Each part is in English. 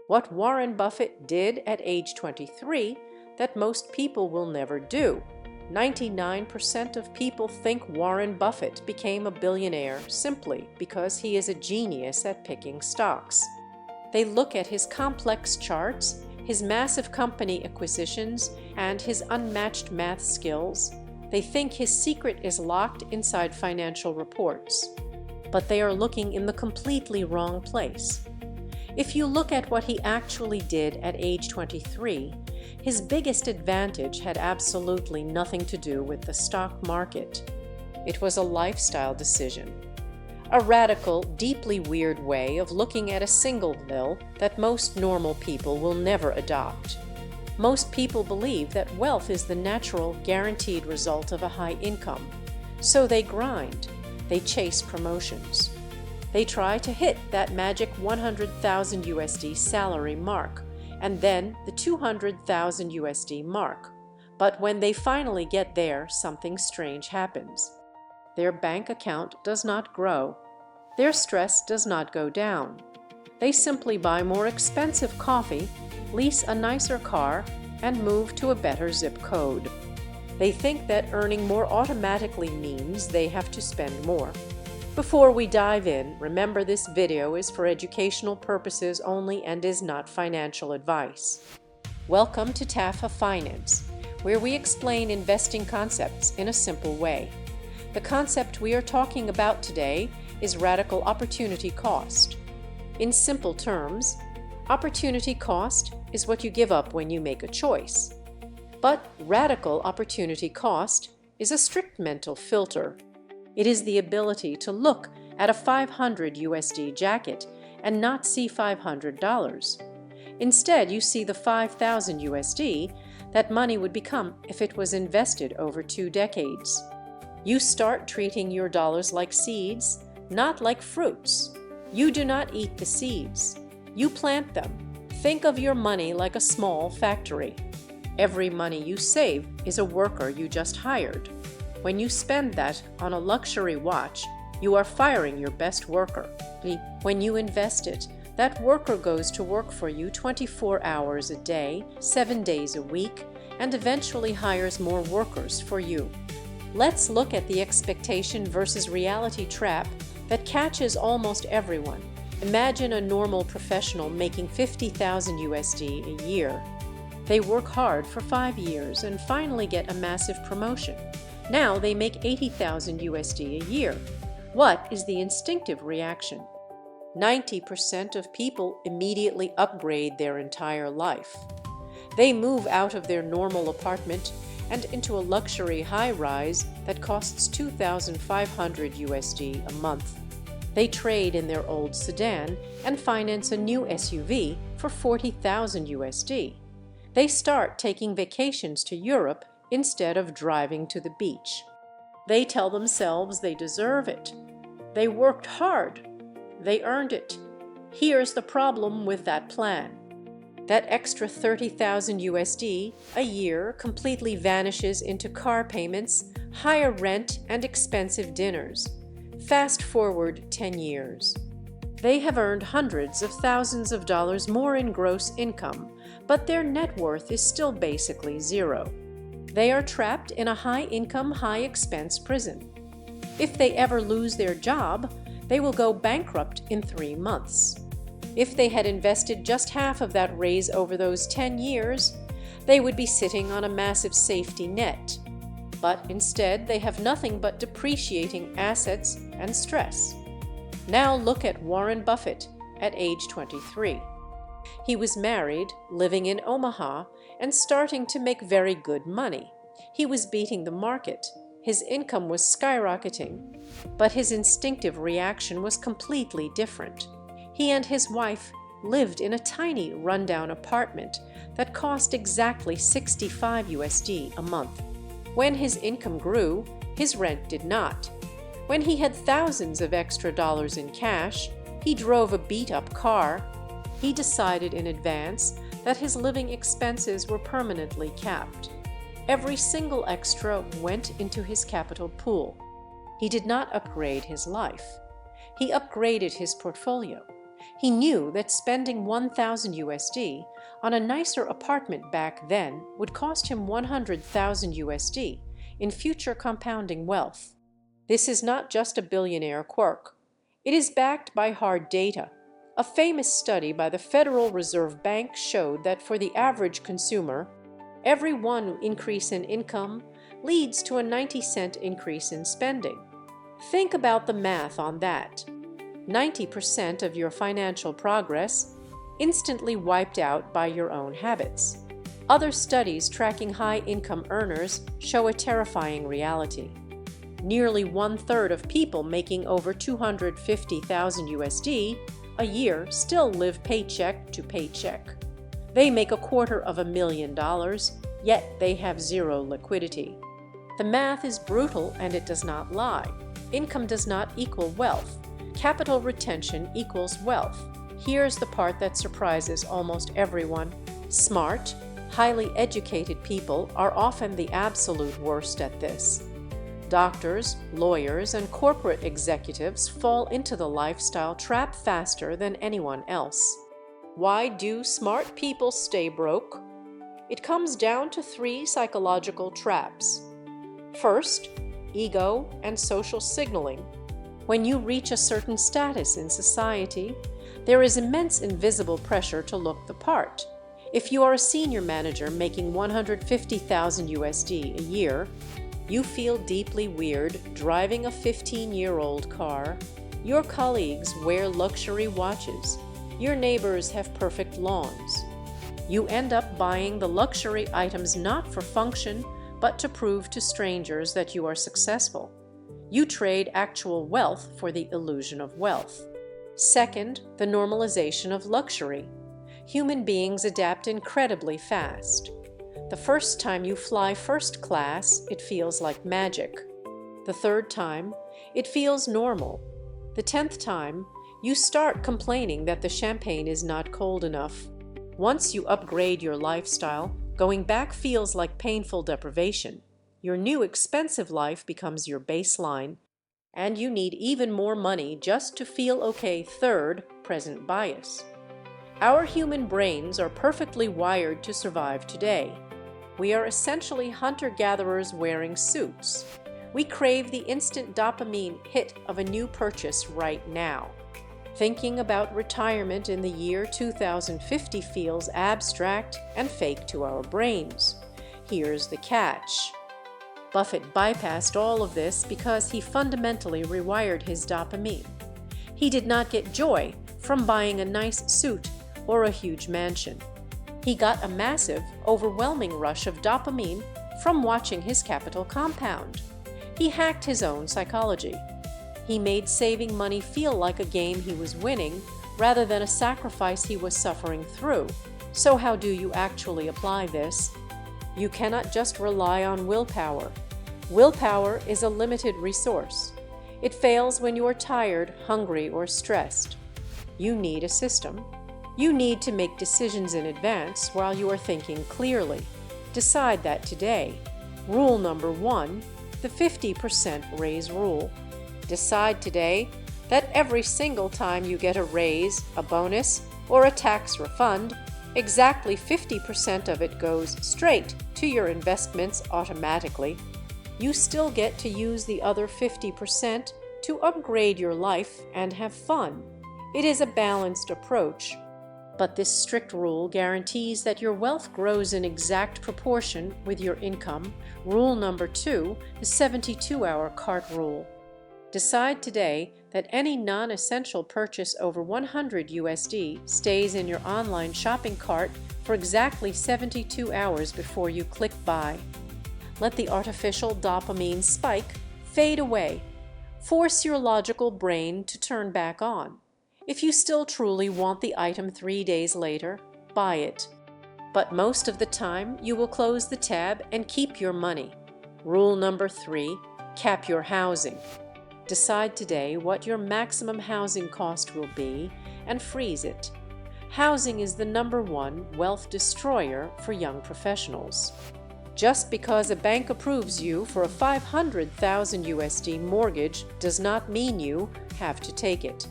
What Warren Buffett did at age 23 that most people will never do. 99% of people think Warren Buffett became a billionaire simply because he is a genius at picking stocks. They look at his complex charts, his massive company acquisitions, and his unmatched math skills. They think his secret is locked inside financial reports. But they are looking in the completely wrong place. If you look at what he actually did at age 23, his biggest advantage had absolutely nothing to do with the stock market. It was a lifestyle decision. A radical, deeply weird way of looking at a single bill that most normal people will never adopt. Most people believe that wealth is the natural, guaranteed result of a high income. So they grind. They chase promotions. They try to hit that magic 100,000 USD salary mark, and then the 200,000 USD mark. But when they finally get there, something strange happens. Their bank account does not grow. Their stress does not go down. They simply buy more expensive coffee, lease a nicer car, and move to a better zip code. They think that earning more automatically means they have to spend more. Before we dive in, remember this video is for educational purposes only and is not financial advice. Welcome to TAFA Finance, where we explain investing concepts in a simple way. The concept we are talking about today is radical opportunity cost. In simple terms, opportunity cost is what you give up when you make a choice. But radical opportunity cost is a strict mental filter. It is the ability to look at a 500 USD jacket and not see $500. Instead, you see the 5,000 USD that money would become if it was invested over 2 decades. You start treating your dollars like seeds, not like fruits. You do not eat the seeds. You plant them. Think of your money like a small factory. Every money you save is a worker you just hired. When you spend that on a luxury watch, you are firing your best worker. When you invest it, that worker goes to work for you 24 hours a day, 7 days a week, and eventually hires more workers for you. Let's look at the expectation versus reality trap that catches almost everyone. Imagine a normal professional making 50,000 USD a year. They work hard for 5 years and finally get a massive promotion. Now they make 80,000 USD a year. What is the instinctive reaction? 90% of people immediately upgrade their entire life. They move out of their normal apartment and into a luxury high-rise that costs 2,500 USD a month. They trade in their old sedan and finance a new SUV for 40,000 USD. They start taking vacations to Europe instead of driving to the beach. They tell themselves they deserve it. They worked hard. They earned it. Here's the problem with that plan. That extra 30,000 USD a year completely vanishes into car payments, higher rent, and expensive dinners. Fast forward 10 years. They have earned hundreds of thousands of dollars more in gross income, but their net worth is still basically zero. They are trapped in a high-income, high-expense prison. If they ever lose their job, they will go bankrupt in 3 months. If they had invested just half of that raise over those 10 years, they would be sitting on a massive safety net. But instead, they have nothing but depreciating assets and stress. Now look at Warren Buffett at age 23. He was married, living in Omaha, and starting to make very good money. He was beating the market. His income was skyrocketing, but his instinctive reaction was completely different. He and his wife lived in a tiny rundown apartment that cost exactly 65 USD a month. When his income grew, his rent did not. When he had thousands of extra dollars in cash, he drove a beat-up car. He decided in advance that his living expenses were permanently capped. Every single extra went into his capital pool. He did not upgrade his life. He upgraded his portfolio. He knew that spending 1,000 USD on a nicer apartment back then would cost him 100,000 USD in future compounding wealth. This is not just a billionaire quirk. It is backed by hard data. A famous study by the Federal Reserve Bank showed that for the average consumer, every 1 increase in income leads to a 90-cent increase in spending. Think about the math on that. 90% of your financial progress instantly wiped out by your own habits. Other studies tracking high-income earners show a terrifying reality. Nearly 1/3 of people making over 250,000 USD a year still live paycheck to paycheck. They make $250,000, yet they have zero liquidity. The math is brutal and it does not lie. Income does not equal wealth. Capital retention equals wealth. Here's the part that surprises almost everyone. Smart, highly educated people are often the absolute worst at this. Doctors, lawyers, and corporate executives fall into the lifestyle trap faster than anyone else. Why do smart people stay broke? It comes down to 3 psychological traps. First, ego and social signaling. When you reach a certain status in society, there is immense invisible pressure to look the part. If you are a senior manager making 150,000 USD a year, you feel deeply weird driving a 15-year-old car. Your colleagues wear luxury watches. Your neighbors have perfect lawns. You end up buying the luxury items not for function, but to prove to strangers that you are successful. You trade actual wealth for the illusion of wealth. Second, the normalization of luxury. Human beings adapt incredibly fast. The first time you fly first class, it feels like magic. The third time, it feels normal. The 10th time, you start complaining that the champagne is not cold enough. Once you upgrade your lifestyle, going back feels like painful deprivation. Your new expensive life becomes your baseline, and you need even more money just to feel okay. Third, present bias. Our human brains are perfectly wired to survive today. We are essentially hunter-gatherers wearing suits. We crave the instant dopamine hit of a new purchase right now. Thinking about retirement in the year 2050 feels abstract and fake to our brains. Here's the catch. Buffett bypassed all of this because he fundamentally rewired his dopamine. He did not get joy from buying a nice suit or a huge mansion. He got a massive, overwhelming rush of dopamine from watching his capital compound. He hacked his own psychology. He made saving money feel like a game he was winning rather than a sacrifice he was suffering through. So how do you actually apply this? You cannot just rely on willpower. Willpower is a limited resource. It fails when you are tired, hungry, or stressed. You need a system. You need to make decisions in advance while you are thinking clearly. Decide that today. Rule number 1, the 50% raise rule. Decide today that every single time you get a raise, a bonus, or a tax refund, exactly 50% of it goes straight to your investments automatically. You still get to use the other 50% to upgrade your life and have fun. It is a balanced approach. But this strict rule guarantees that your wealth grows in exact proportion with your income. Rule number 2, the 72-hour cart rule. Decide today that any non-essential purchase over 100 USD stays in your online shopping cart for exactly 72 hours before you click buy. Let the artificial dopamine spike fade away. Force your logical brain to turn back on. If you still truly want the item 3 days later, buy it. But most of the time, you will close the tab and keep your money. Rule number 3, cap your housing. Decide today what your maximum housing cost will be and freeze it. Housing is the #1 wealth destroyer for young professionals. Just because a bank approves you for a 500,000 USD mortgage does not mean you have to take it.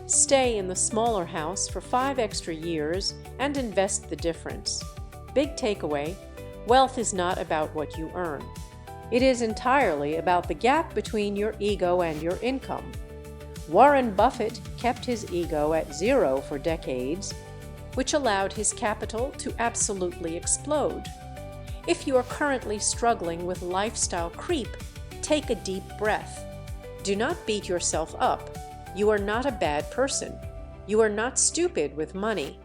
Stay in the smaller house for 5 extra years and invest the difference. Big takeaway: wealth is not about what you earn. It is entirely about the gap between your ego and your income. Warren Buffett kept his ego at 0 for decades, which allowed his capital to absolutely explode. If you are currently struggling with lifestyle creep, take a deep breath. Do not beat yourself up. You are not a bad person. You are not stupid with money.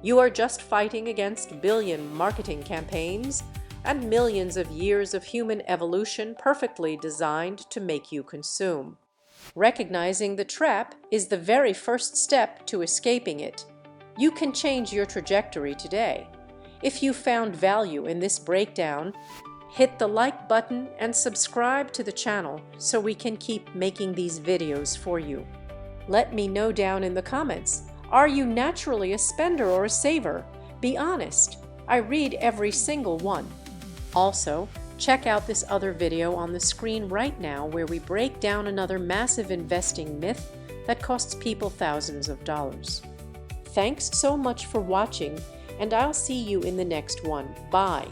You are just fighting against billion marketing campaigns and millions of years of human evolution perfectly designed to make you consume. Recognizing the trap is the very first step to escaping it. You can change your trajectory today. If you found value in this breakdown, hit the like button and subscribe to the channel so we can keep making these videos for you. Let me know down in the comments, are you naturally a spender or a saver? Be honest. I read every single one. Also, check out this other video on the screen right now where we break down another massive investing myth that costs people thousands of dollars. Thanks so much for watching, and I'll see you in the next one. Bye.